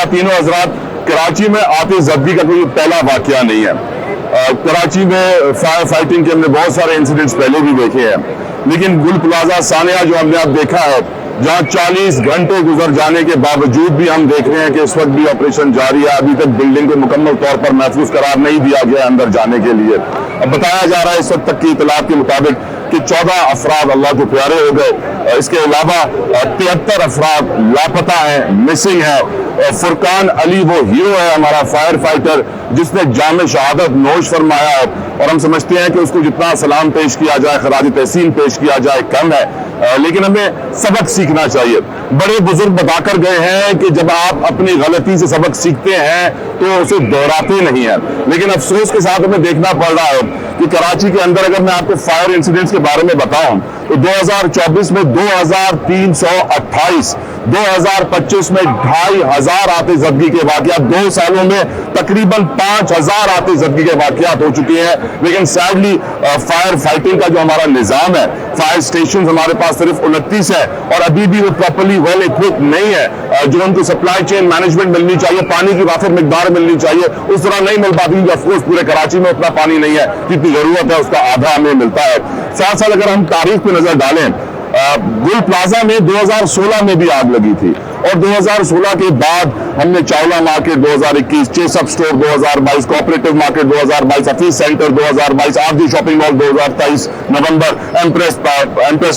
खवातीनो हजरात, कराची में आतिशज़दगी का कोई पहला वाकया नहीं है। कराची में फायर फाइटिंग के हमने बहुत सारे इंसिडेंट्स पहले भी देखे हैं, लेकिन गुल प्लाजा सानिया जो हमने अब देखा है, जहां 40 घंटे गुजर जाने के बावजूद भी हम देख रहे हैं कि इस वक्त भी ऑपरेशन जारी है। अभी तक बिल्डिंग को मुकम्मल तौर पर महफूज करार नहीं दिया गया अंदर जाने के लिए। अब बताया जा रहा है इस वक्त तक की इतलात के मुताबिक कि 14 अफराद अल्लाह को प्यारे हो गए। इसके अलावा 73 अफराद लापता हैं, मिसिंग है। फुरकान अली वो हीरो है हमारा फायर फाइटर जिसने जाम शहादत नोश फरमाया है, और हम समझते हैं कि उसको जितना सलाम पेश किया जाए, खराज तहसीन पेश किया जाए, कम है। लेकिन हमें सबक सीखना चाहिए। बड़े बुजुर्ग बताकर गए हैं कि जब आप अपनी गलती से सबक सीखते हैं तो उसे दोहराते नहीं हैं। लेकिन अफसोस के साथ हमें देखना पड़ रहा है कि कराची के अंदर अगर मैं आपको फायर इंसिडेंट्स के बारे में बताऊं तो 2024 में 2328, 2025 में 2500 आतिशज़दगी के वाकयात, 2 सालों में तकरीबन 5000 आतिशज़दगी के वाकयात हो चुके हैं। लेकिन सैडली फायर फाइटिंग का जो हमारा निज़ाम है, फायर स्टेशन हमारे पास सिर्फ 29 है और अभी भी वो प्रॉपर्ली वेल इक्विप्ड नहीं है। जो उनको सप्लाई चेन मैनेजमेंट मिलनी चाहिए, पानी की वाफिर मिकदार मिलनी चाहिए, उस तरह नहीं मिल पाती। ऑफकोर्स पूरे कराची में उतना पानी नहीं है जितनी जरूरत है, उसका आधा हमें मिलता है। साथ साथ अगर हम तारीख पे नजर डालें, गुल प्लाजा में 2016 में भी आग लगी थी, और 2016 के बाद हमने Chawla market 2021, Chase Up store 2022, cooperative market 2022, Hafeez centre 2022, RG shopping mall 2023 नवंबर, एम्प्रेस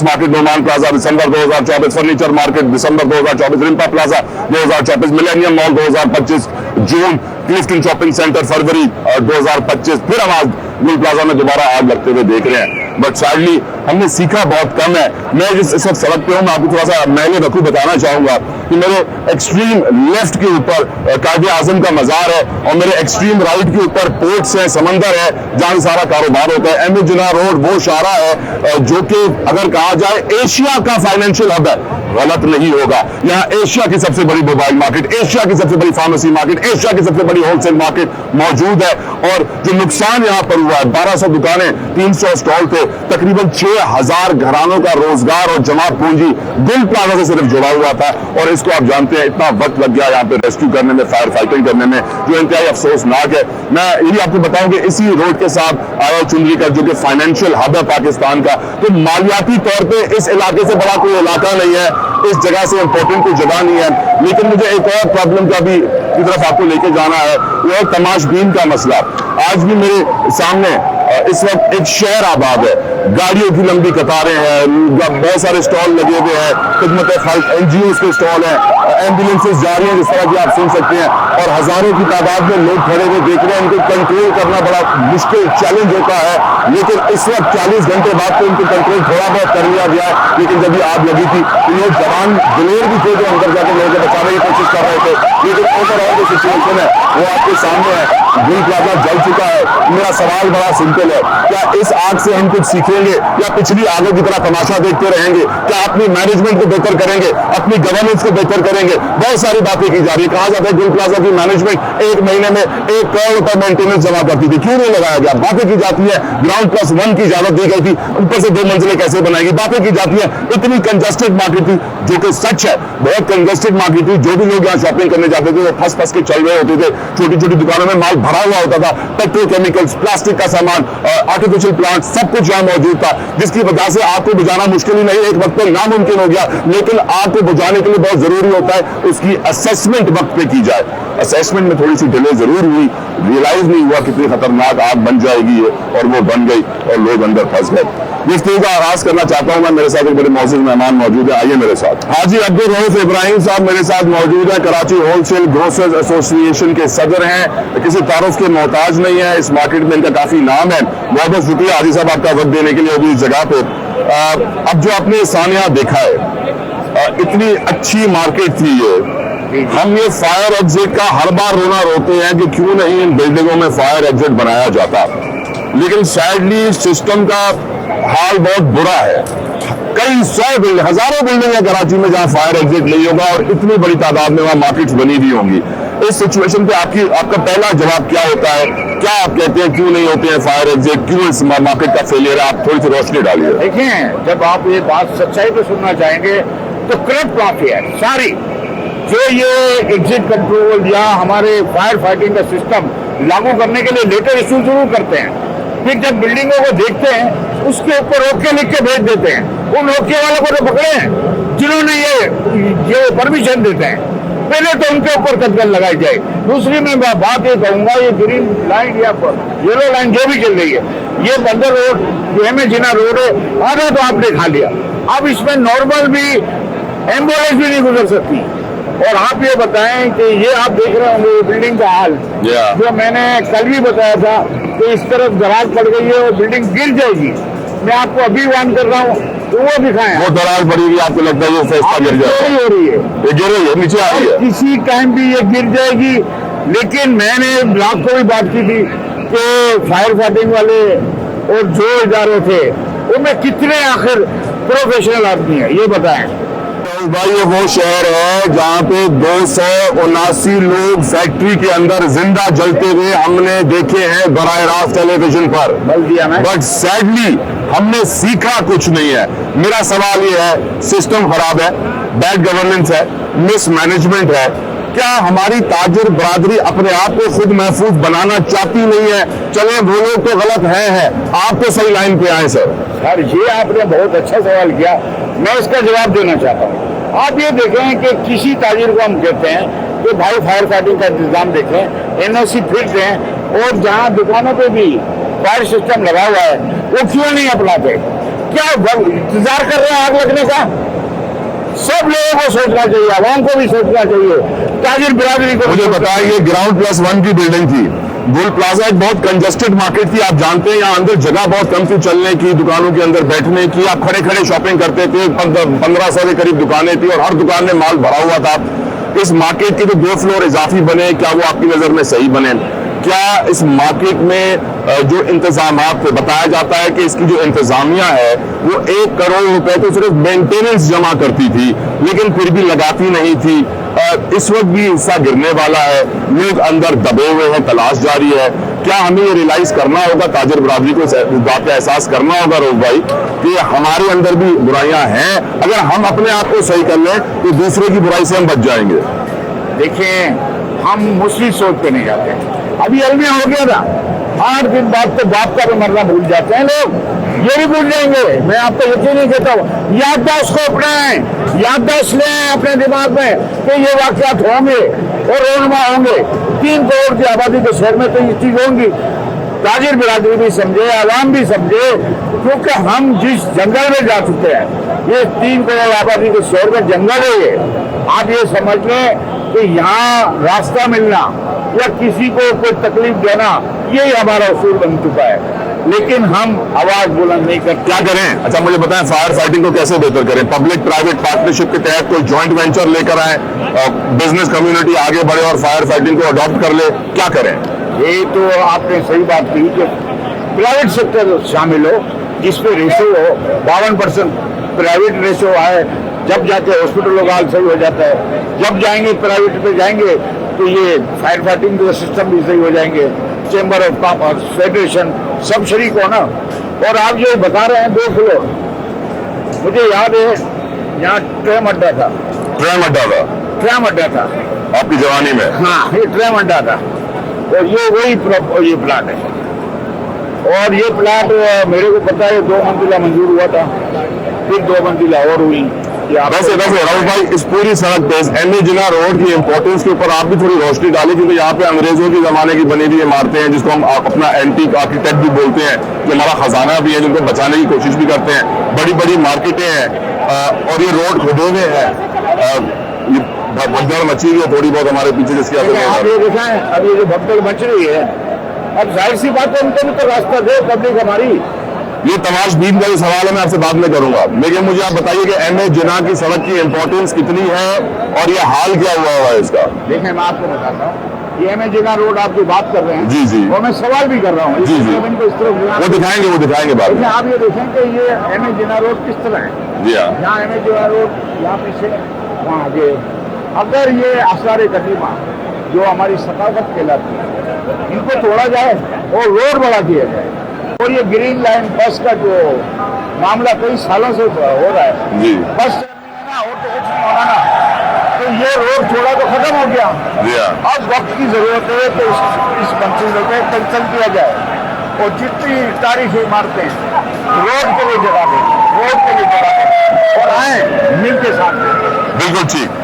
मार्केट नोमान प्लाजा दिसंबर 2024, फर्नीचर मार्केट दिसंबर 2024, रिम्पा प्लाजा 2024, मिलेनियम मॉल 2025 जून, क्लिफ्टन शॉपिंग सेंटर फरवरी 2025। फिर हम आज गुल प्लाजा में दोबारा आग लगते हुए देख रहे हैं। बट सैडली हमने सीखा बहुत कम है। मैं जिस इस वक्त सड़क पे हूँ, मैं आपको थोड़ा सा मैले रखू बताना चाहूंगा कि मेरे एक्सट्रीम लेफ्ट के ऊपर कायदे आजम का मजार है, और मेरे एक्सट्रीम राइट के ऊपर पोर्ट्स है, समंदर है, जहां सारा कारोबार होता है। एम ए जिना रोड वो शारा है जो कि अगर कहा जाए एशिया का फाइनेंशियल हब है, गलत नहीं होगा। यहाँ एशिया की सबसे बड़ी मोबाइल मार्केट, एशिया की सबसे बड़ी फार्मेसी मार्केट, एशिया की सबसे बड़ी होलसेल मार्केट मौजूद है। और जो नुकसान यहाँ पर हुआ है, 1200 दुकानें, 300 स्टॉल थे, तकरीबन 6000 घरानों का रोजगार और जमा पूंजी गुल प्लाजा से सिर्फ जुड़ा हुआ था। और इसको आप जानते हैं, इतना वक्त लग गया यहाँ पे रेस्क्यू करने में, फायर फाइटिंग करने में, जो इंतहाई अफसोसनाक है। मैं यही आपको बताऊं कि इसी रोड के साथ आया चुनरी का, जो कि फाइनेंशियल हब है पाकिस्तान का, तो मालियाती तौर पर इस इलाके से बड़ा कोई इलाका नहीं है, इस जगह से इंपॉर्टेंट कोई जगह नहीं है। लेकिन मुझे एक और प्रॉब्लम का भी की तरफ आपको लेके जाना है, वो है तमाशबीन का मसला। आज भी मेरे सामने इस वक्त एक शहर आबाद है, गाड़ियों की लंबी कतारें हैं, बहुत सारे स्टॉल लगे हुए हैं, खिदमत खल्क एनजीओ के स्टॉल हैं, एम्बुलेंसेज जा रही हैं जिस तरह की आप सुन सकते हैं, और हजारों की तादाद में लोग खड़े हुए देख रहे हैं। इनको कंट्रोल करना बड़ा मुश्किल चैलेंज होता है, लेकिन इस वक्त 40 घंटे बाद तो इनको कंट्रोल थोड़ा बहुत कर लिया गया है। लेकिन जब ये आग लगी थी तो ये जवान दिलेर भी थे जो अंदर जाकर लोगों को बचाने की कोशिश कर रहे थे। लेकिन ओवरऑल जो सिचुएशन है वो आपके सामने है, गुल प्लाजा जल चुका है। मेरा सवाल बड़ा सिंपल है, क्या इस आग से हम कुछ सीखेंगे या पिछली आगों की तरह तमाशा देखते रहेंगे? क्या अपनी मैनेजमेंट को बेहतर करेंगे, अपनी गवर्नेंस को बेहतर करेंगे? बहुत सारी बातें की जा रही है। कहा जाता है गुल प्लाजा की मैनेजमेंट 1 महीने में 1 करोड़ रुपए मेंटेनेंस जमा करती थी, क्यों नहीं लगाया गया? बातें की जाती है ग्राउंड +1 की इजाजत दी गई थी, ऊपर से 2 मंजिलें कैसे बनाएगी? बातें की जाती है इतनी कंजस्टेड मार्केट थी, जो कि सच है, बहुत कंजस्टेड मार्केट थी। जो भी लोग यहाँ शॉपिंग करने जाते थे वो फंस के चल रहे होते थे। छोटी छोटी दुकानों में माल भरा हुआ होता था, पेट्रोकेमिकल्स, प्लास्टिक का सामान, आर्टिफिशियल प्लांट, सब कुछ यहाँ मौजूद था, जिसकी वजह से आग को बुझाना मुश्किल ही नहीं, एक वक्त पर नामुमकिन हो गया। लेकिन आग को बुझाने के लिए बहुत जरूरी होता है उसकी असेसमेंट वक्त पे की जाए। असेसमेंट में थोड़ी सी डिले जरूर हुई, रियलाइज नहीं हुआ कितनी खतरनाक आग बन जाएगी ये, और वो बन गई और लोग अंदर फंस गए। गुफ्तगू का आगाज करना चाहता हूं मैं, मेरे साथ एक बड़े मौजूद मेहमान मौजूद है, आइए मेरे साथ। हाजी अब्दुल रऊफ इब्राहिम साहब मेरे साथ मौजूद है, कराची होलसेल ग्रोसर्स एसोसिएशन के सदर हैं, किसी तारुफ के मोहताज नहीं है, इस मार्केट में इनका काफी नाम है। बहुत बहुत शुक्रिया हाजी साहब आपका वक्त देने के लिए अभी इस जगह पे। अब जो आपने सानिया देखा है, इतनी अच्छी मार्केट थी ये, हम ये फायर एग्जिट का हर बार रोना रोते हैं कि क्यों नहीं इन बिल्डिंगों में फायर एग्जिट बनाया जाता, लेकिन सैडली सिस्टम का हाल बहुत बुरा है। कई 100 बिल्डिंग, हजारों बिल्डिंग है कराची में जहां फायर एग्जिट नहीं होगा, और इतनी बड़ी तादाद में वहां मार्केट्स बनी हुई होंगी। इस सिचुएशन पे आपका पहला जवाब क्या होता है? क्या आप कहते हैं क्यों नहीं होते हैं फायर एग्जिट, क्यों इस मार्केट का फेलियर है? आप थोड़ी सी रोशनी डालिए। देखिए, जब आप ये बात सच्चाई पे सुनना चाहेंगे तो करप्ट माफिया है सारी, जो ये एग्जिट कंट्रोल या हमारे फायर फाइटिंग का सिस्टम लागू करने के लिए लेटर इशू जरूर करते हैं, फिर जब बिल्डिंगों को देखते हैं उसके ऊपर ओके लिख के भेज देते हैं। उन ओके वालों को तो पकड़े हैं जिन्होंने ये परमिशन देते हैं, पहले तो उनके ऊपर कदम लगाई जाए। दूसरी मैं बात ये कहूंगा, ये ग्रीन लाइन या येलो लाइन जो भी चल रही है, ये बंदर रोड जो एमए जिना रोड है, आधा तो आपने खा लिया। अब इसमें नॉर्मल भी एम्बुलेंस भी नहीं गुजर सकती। और आप ये बताएं कि ये आप देख रहे होंगे बिल्डिंग का हाल, जो मैंने कल भी बताया था कि इस तरफ दरार पड़ गई है और बिल्डिंग गिर जाएगी। मैं आपको अभी वार्न कर रहा हूँ, तो वो दिखाएं। वो दरार पड़ेगी, आपको लगता है ये फैसला गिर जाएगा? हो रही है, ये गिर रही है, नीचे आ रही है, किसी टाइम भी ये गिर जाएगी। लेकिन मैंने रात को भी बात की थी कि फायर फाइटिंग वाले और जो इदारे थे उनमें कितने आखिर प्रोफेशनल आदमी है, ये बताएं। भाई ये वो शहर है जहाँ पे 279 लोग फैक्ट्री के अंदर जिंदा जलते हुए हमने देखे हैं बराह रास्त टेलीविजन पर। बट सैडली हमने सीखा कुछ नहीं है। मेरा सवाल ये है, सिस्टम खराब है, बैड गवर्नेंस है, मिसमैनेजमेंट है। क्या हमारी ताजिर बरादरी अपने आप को खुद महफूज बनाना चाहती नहीं है? चले वो लोग तो गलत है, आप तो सही लाइन पे आए सर। सर ये आपने बहुत अच्छा सवाल किया, मैं इसका जवाब देना चाहता हूँ। आप ये देखें कि किसी ताजिर को हम कहते हैं कि भाई फायर फाइटिंग का इंतजाम देखें, एनओसी फिर दें, और जहाँ दुकानों पे भी फायर सिस्टम लगा हुआ है वो क्यों नहीं अपनाते? क्या इंतजार कर रहे हैं आग लगने का? सब लोगों को सोचना चाहिए, आवाम को भी सोचना चाहिए, ताजिर बिरादरी को। मुझे बताइए, ग्राउंड +1 की बिल्डिंग थी, गुल प्लाजा एक बहुत कंजस्टेड मार्केट थी। आप जानते हैं यहाँ अंदर जगह बहुत कम थी चलने की, दुकानों के अंदर बैठने की। आप खड़े खड़े शॉपिंग करते थे, 1500 के करीब दुकानें थी और हर दुकान में माल भरा हुआ था। इस मार्केट के जो 2 फ्लोर इजाफी बने, क्या वो आपकी नजर में सही बने? क्या इस मार्केट में जो इंतजाम थे, बताया जाता है कि इसकी जो इंतजामिया है वो 1 करोड़ रुपए तो सिर्फ मेंटेनेंस जमा करती थी, लेकिन फिर भी लगाती नहीं थी। इस वक्त भी हिस्सा गिरने वाला है, लोग अंदर दबे हुए हैं, तलाश जारी है। क्या हमें ये रियलाइज करना होगा, ताजिर बरादरी को इस बात का एहसास करना होगा रोहब भाई, कि हमारे अंदर भी बुराइयां हैं। अगर हम अपने आप को सही कर लें तो दूसरे की बुराई से हम बच जाएंगे। देखिए, हम मुस्लिम सोच पे नहीं जाते। अभी अलमिया हो गया था, 8 दिन बाद तो बाप का भी मरना भूल जाते हैं लोग, ये भी भूल जाएंगे। मैं आपको यकीन नहीं कहता हूँ, याददाश्त को अपनाएं, याददाश्त लें अपने दिमाग में कि ये वाकयात होंगे और रोनमा होंगे। 3 करोड़ की आबादी के शहर में तो ये चीज होंगी। ताजिर बिरादरी भी समझे, आवाम भी समझे, क्योंकि हम जिस जंगल में जा चुके हैं, ये 3 करोड़ आबादी के शहर में जंगल है ये। आप ये समझ लें कि यहाँ रास्ता मिलना या किसी को कोई तकलीफ देना, यही हमारा उसूल बन चुका है। लेकिन हम आवाज बुलंद नहीं करते। क्या करें? अच्छा मुझे बताएं, फायर फाइटिंग को कैसे बेहतर करें? पब्लिक प्राइवेट पार्टनरशिप के तहत कोई जॉइंट वेंचर लेकर आए, बिजनेस कम्युनिटी आगे बढ़े और फायर फाइटिंग को अडॉप्ट कर ले, क्या करें? ये तो आपने सही बात की कि प्राइवेट सेक्टर शामिल हो, जिसपे रेशो हो 52% प्राइवेट रेशो आए, जब जाके हॉस्पिटलों का हाल सही हो जाता है। जब जाएंगे प्राइवेट पे जाएंगे तो ये फायर फाइटिंग के सिस्टम भी सही हो जाएंगे। चेंबर ऑफ कॉमर्स, फेडरेशन, सब शरीक हो ना। और आप जो बता रहे हैं 2 फ्लोर, मुझे याद है यहाँ ट्रेम अड्डा था। ट्रेम अड्डा था आपकी जवानी में? हाँ, ये ट्रेम अड्डा था और ये वही ये प्लाट है। और ये प्लाट मेरे को पता है 2 मंजिला मंजूर हुआ था, फिर 2 मंजिला और हुई। वैसे राहुल भाई, इस पूरी सड़क पे एमए जिना रोड की इंपॉर्टेंस के ऊपर आप भी थोड़ी रोशनी डाली, क्योंकि यहाँ पे अंग्रेजों के जमाने की बनी हुई इमारतें हैं, जिसको हम अपना एंटीक आर्किटेक्ट भी बोलते हैं, जो हमारा खजाना भी है, जिनको बचाने की कोशिश भी करते हैं। बड़ी बड़ी मार्केटें हैं और ये रोड खुदे हुए हैं, भगदड़ मची हुई है थोड़ी बहुत हमारे पीछे, जिसकी आप ये दिखाएं। अब ये जो भगदड़ मच रही है, अब जाहिर सी बात है उनको भी तो रास्ता दे पब्लिक हमारी। ये तमाशबीन का जो सवाल है मैं आपसे बाद में करूंगा, लेकिन मुझे आप बताइए कि एमए जिना की सड़क की इंपॉर्टेंस कितनी है और ये हाल क्या हुआ है इसका? देखिए, मैं आपको बताता हूँ, ये एमए जिना रोड आप जो बात कर रहे हैं, जी जी, और मैं सवाल भी कर रहा हूँ, जी जी, इनको इस तरफ वो दिखाएंगे बाद में। आप ये देखें कि ये एमए जिना रोड किस तरह है। जी हाँ, यहाँ एमए जिना रोड, यहाँ पीछे, वहाँ आगे। अगर ये आसार कदीमा जो हमारी सकाफत कहलाती है, इनको तोड़ा जाए और रोड बड़ा किया जाए, और ये ग्रीन लाइन बस का जो मामला कई सालों से हो रहा है, जी, बस ना और तो कुछ नहीं होना ना, तो ये रोड थोड़ा तो खत्म हो गया, जी हाँ। अब वक्त की जरूरत है कि इस मंसूबे को कैंसिल किया जाए और जितनी तारीखी इमारतें रोड के लिए जगह दें, रोड के लिए जगह दें और आए मिल के साथ में। बिल्कुल ठीक।